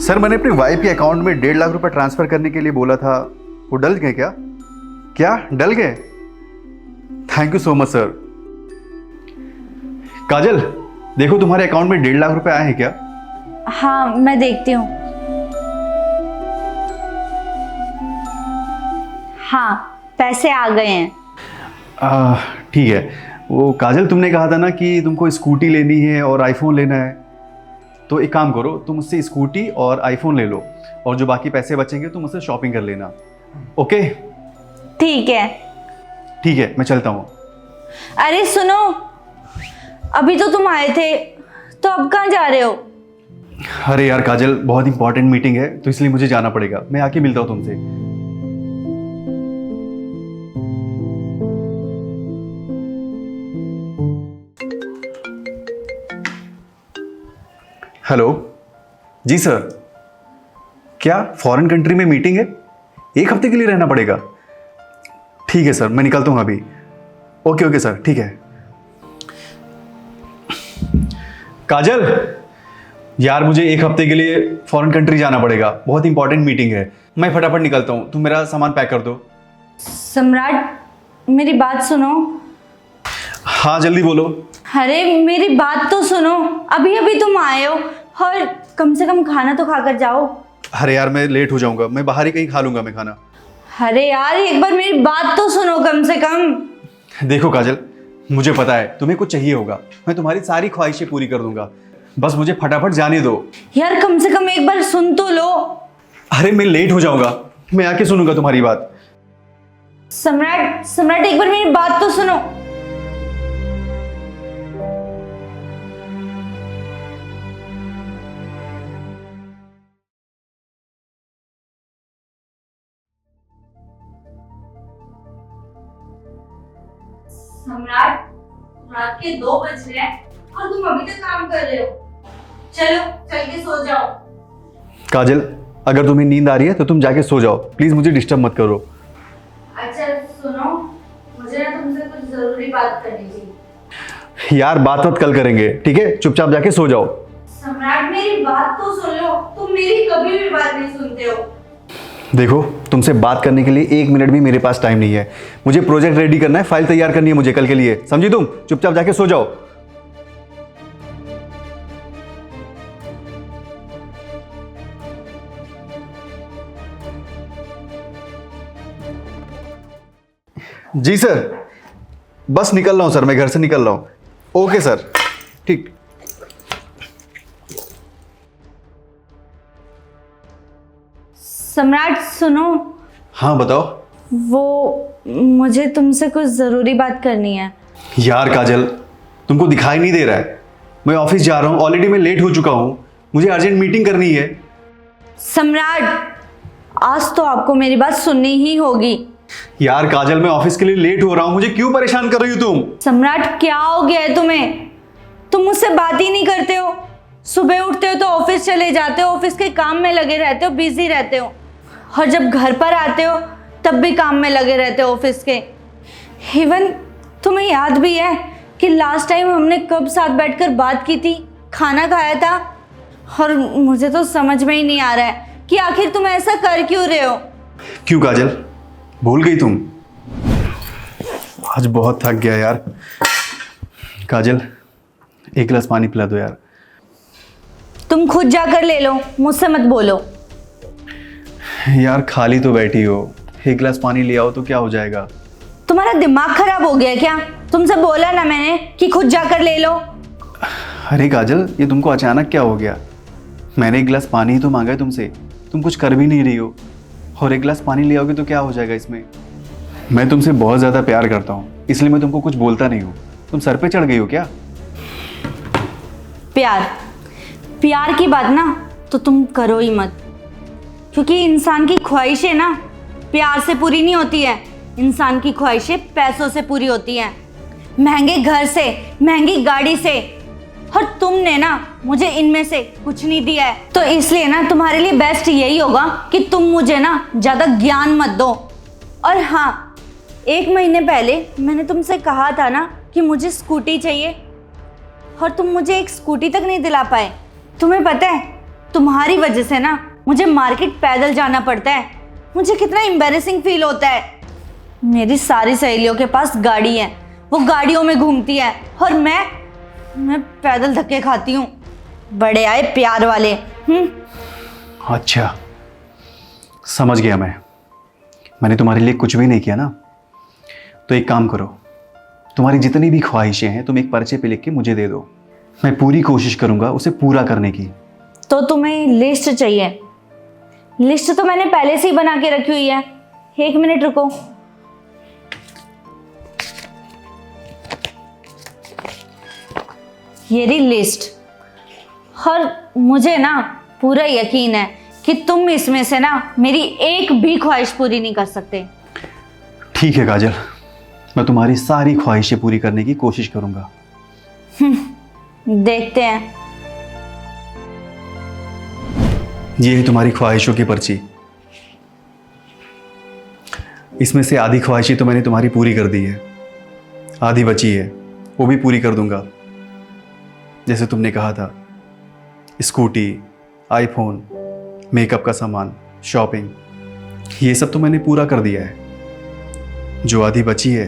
Sir मैंने अपनी wife के अकाउंट में 1.5 लाख रुपए ट्रांसफर करने के लिए बोला था, वो डल गए क्या? क्या डल गए? Thank you so much sir. Kajal देखो तुम्हारे अकाउंट में 1.5 लाख रुपए आए हैं क्या? हाँ मैं देखती हूँ। हाँ पैसे आ गए हैं। ठीक है। वो काजल तुमने कहा था ना कि तुमको स्कूटी लेनी है और आईफोन लेना है, तो एक काम करो, तुम उससे स्कूटी और आईफोन ले लो और जो बाकी पैसे बचेंगे तुम उससे शॉपिंग कर लेना। ओके ठीक है। ठीक है, मैं चलता हूँ। अरे सुनो, अभी तो तुम आए थे, तो अब कहाँ जा रहे हो? अरे यार काजल, बहुत इंपॉर्टेंट मीटिंग है तो इसलिए मुझे जाना पड़ेगा। मैं आके मिलता हूँ तुमसे। हेलो जी सर। क्या फॉरेन कंट्री में मीटिंग है? 1 हफ्ते के लिए रहना पड़ेगा? ठीक है सर, मैं निकलता हूँ अभी। ओके ओके सर, ठीक है। काजल यार, मुझे 1 हफ्ते के लिए फॉरेन कंट्री जाना पड़ेगा, बहुत इंपॉर्टेंट मीटिंग है। मैं फटाफट निकलता हूँ, तुम मेरा सामान पैक कर दो। सम्राट मेरी बात सुनो। हाँ जल्दी बोलो। अरे मेरी बात तो सुनो, अभी अभी तुम आए हो और कम से कम खाना तो खाकर जाओ। अरे यार मैं लेट हो जाऊंगा, मैं बाहर ही कहीं खा लूंगा मैं खाना। अरे यार एक बार मेरी बात तो सुनो कम से कम। देखो काजल, मुझे पता है तुम्हें कुछ चाहिए होगा, मैं तुम्हारी सारी ख्वाहिशें पूरी कर दूंगा, बस मुझे फटाफट जाने दो। यार कम से कम एक बार सुन तो लो। अरे मैं लेट हो जाऊंगा, मैं आके सुनूंगा तुम्हारी बात। सम्राट सम्राट एक बार मेरी बात तो सुनो। सम्राट रात के 2 बज रहे हैं और तुम अभी तक काम कर रहे हो। चलो चल के सो जाओ। काजल अगर तुम्हें नींद आ रही है तो तुम जाके सो जाओ, प्लीज मुझे डिस्टर्ब मत करो। अच्छा सुनो, मुझे ना तुमसे कुछ जरूरी बात करनी थी। यार बात कल करेंगे, ठीक है? चुपचाप जाके सो जाओ। सम्राट मेरी बात तो सुन लो, तुम मेरी कभी भी बात नहीं सुनते हो। देखो तुमसे बात करने के लिए 1 मिनट भी मेरे पास टाइम नहीं है, मुझे प्रोजेक्ट रेडी करना है, फाइल तैयार करनी है मुझे कल के लिए, समझी तुम? चुपचाप जाके सो जाओ। जी सर, बस निकल रहा हूं सर, मैं घर से निकल रहा हूं। ओके सर, ठीक। सम्राट सुनो। हाँ बताओ। वो मुझे तुमसे कुछ जरूरी बात करनी है। यार काजल, तुमको दिखाई नहीं दे रहा है? मैं ऑफिस जा रहा हूँ, ऑलरेडी मैं लेट हो चुका हूँ, मुझे अर्जेंट मीटिंग करनी है। सम्राट आज तो आपको मेरी बात सुननी ही होगी। यार काजल, मैं ऑफिस के लिए लेट हो रहा हूँ, मुझे क्यों परेशान कर रही हो तुम? सम्राट क्या हो गया है तुम्हें? तुम मुझसे बात ही नहीं करते हो। सुबह उठते हो तो ऑफिस चले जाते हो, ऑफिस के काम में लगे रहते हो, बिजी रहते हो, और जब घर पर आते हो तब भी काम में लगे रहते हो ऑफिस के। इवन तुम्हें याद भी है कि लास्ट टाइम हमने कब साथ बैठकर बात की थी, खाना खाया था? और मुझे तो समझ में ही नहीं आ रहा है कि आखिर तुम ऐसा कर क्यों रहे हो। क्यों काजल, भूल गई तुम? आज बहुत थक गया यार। काजल 1 गिलास पानी पिला दो यार। तुम खुद जाकर ले लो, मुझसे मत बोलो। यार खाली तो बैठी हो, 1 गिलास पानी ले आओ तो क्या हो जाएगा? तुम्हारा दिमाग खराब हो गया क्या? तुमसे बोला ना मैंने कि खुद जाकर ले लो। अरे काजल, ये तुमको अचानक क्या हो गया? मैंने 1 गिलास पानी ही तो मांगा है तुमसे, तुम कुछ कर भी नहीं रही हो, और 1 गिलास पानी ले आओगे तो क्या हो जाएगा इसमें? मैं तुमसे बहुत ज़्यादा प्यार करता हूँ, इसलिए मैं तुमको कुछ बोलता नहीं हूँ। तुम सर पे चढ़ गई हो क्या? प्यार प्यार की बात ना तो तुम करो ही मत, क्योंकि इंसान की ख्वाहिशें ना प्यार से पूरी नहीं होती है, इंसान की ख्वाहिशें पैसों से पूरी होती हैं, महंगे घर से, महंगी गाड़ी से, और तुमने ना मुझे इनमें से कुछ नहीं दिया है। तो इसलिए ना तुम्हारे लिए बेस्ट यही होगा कि तुम मुझे ना ज़्यादा ज्ञान मत दो। और हाँ, 1 महीने पहले मैंने तुमसे कहा था ना कि मुझे स्कूटी चाहिए, और तुम मुझे एक स्कूटी तक नहीं दिला पाए। तुम्हें पता है तुम्हारी वजह से ना मुझे मार्केट पैदल जाना पड़ता है। मुझे कितना एम्बैरेसिंग फील होता है। मेरी सारी सहेलियों के पास गाड़ी है, वो गाड़ियों में घूमती है और मैं पैदल धक्के खाती हूँ। बड़े आए प्यार वाले। अच्छा, समझ गया मैंने तुम्हारे लिए कुछ भी नहीं किया ना। तो एक काम करो, तुम्हारी जितनी भी ख्वाहिशें हैं तुम एक पर्चे पे लिख के मुझे दे दो। मैं पूरी कोशिश करूंगा उसे पूरा करने की। तो तुम्हें लिस्ट चाहिए? लिस्ट तो मैंने पहले से ही बना के रखी हुई है। 1 मिनट रुको। ये रही लिस्ट। और मुझे ना पूरा यकीन है कि तुम इसमें से ना मेरी एक भी ख्वाहिश पूरी नहीं कर सकते। ठीक है काजल, मैं तुम्हारी सारी ख्वाहिशें पूरी करने की कोशिश करूंगा। देखते हैं। ये है तुम्हारी ख्वाहिशों की पर्ची। इसमें से आधी ख्वाहिशें तो मैंने तुम्हारी पूरी कर दी है, आधी बची है, वो भी पूरी कर दूंगा। जैसे तुमने कहा था, स्कूटी, आईफोन, मेकअप का सामान, शॉपिंग, ये सब तो मैंने पूरा कर दिया है। जो आधी बची है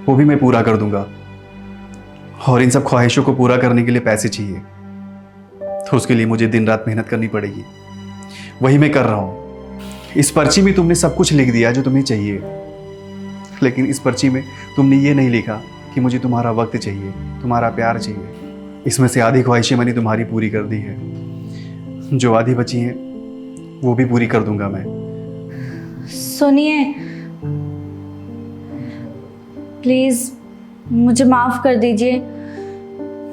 वो भी मैं पूरा कर दूंगा। और इन सब ख्वाहिशों को पूरा करने के लिए पैसे चाहिए, तो उसके लिए मुझे दिन रात मेहनत करनी पड़ेगी। वही मैं कर रहा हूँ। इस पर्ची में तुमने सब कुछ लिख दिया जो तुम्हें चाहिए, लेकिन इस पर्ची में तुमने ये नहीं लिखा कि मुझे तुम्हारा वक्त चाहिए, तुम्हारा प्यार चाहिए। इसमें से आधी ख्वाहिशें मैंने तुम्हारी पूरी कर दी है, जो आधी बची हैं वो भी पूरी कर दूंगा मैं। सुनिए, प्लीज़ मुझे माफ़ कर दीजिए।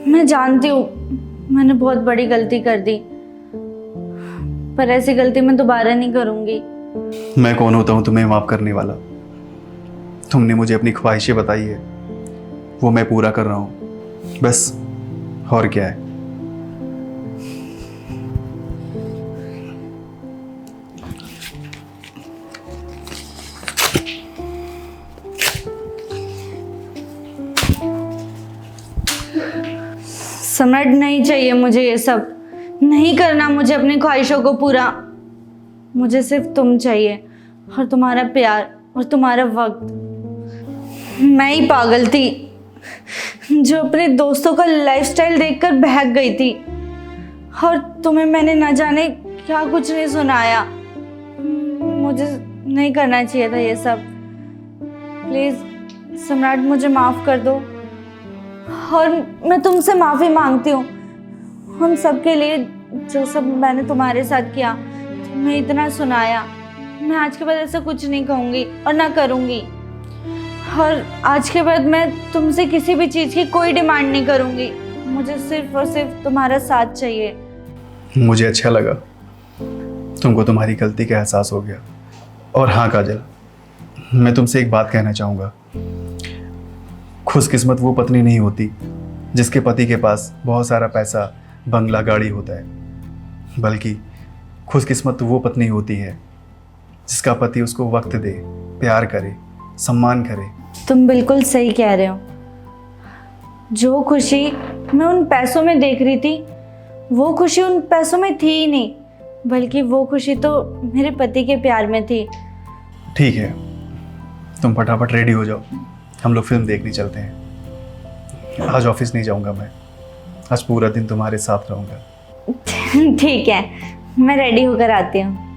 मैं जानती हूँ मैंने बहुत बड़ी गलती कर दी, पर ऐसी गलती मैं दोबारा नहीं करूँगी। मैं कौन होता हूँ तुम्हें माफ़ करने वाला? तुमने मुझे अपनी ख्वाहिशें बताई है, वो मैं पूरा कर रहा हूँ, बस। और क्या है। सम्राट, नहीं चाहिए मुझे ये सब। नहीं करना मुझे अपनी ख्वाहिशों को पूरा। मुझे सिर्फ तुम चाहिए और तुम्हारा प्यार और तुम्हारा वक्त। मैं ही पागल थी जो अपने दोस्तों का लाइफस्टाइल देखकर बहक गई थी, और तुम्हें मैंने न जाने क्या कुछ नहीं सुनाया। मुझे नहीं करना चाहिए था ये सब। प्लीज़ सम्राट, मुझे माफ़ कर दो, और मैं तुमसे माफ़ी मांगती हूँ उन सब के लिए जो सब मैंने तुम्हारे साथ किया, तुम्हें इतना सुनाया। मैं आज के बाद ऐसा कुछ नहीं कहूँगी और ना करूँगी, और आज के बाद मैं तुमसे किसी भी चीज़ की कोई डिमांड नहीं करूँगी। मुझे सिर्फ और सिर्फ तुम्हारा साथ चाहिए। मुझे अच्छा लगा तुमको तुम्हारी गलती का एहसास हो गया। और हाँ काजल, मैं तुमसे एक बात कहना चाहूँगा। खुशकिस्मत वो पत्नी नहीं होती जिसके पति के पास बहुत सारा पैसा, बंगला, गाड़ी होता है, बल्कि खुशकिस्मत तो वो पत्नी होती है जिसका पति उसको वक्त दे, प्यार करे, सम्मान करे। तुम बिल्कुल सही कह रहे हो। जो खुशी मैं उन पैसों में देख रही थी, वो खुशी उन पैसों में थी ही नहीं, बल्कि वो खुशी तो मेरे पति के प्यार में थी। ठीक है, तुम फटाफट रेडी हो जाओ, हम लोग फिल्म देखने चलते हैं। आज ऑफिस नहीं जाऊंगा मैं, आज पूरा दिन तुम्हारे साथ रहूंगा। ठीक है, मैं रेडी होकर आती हूँ।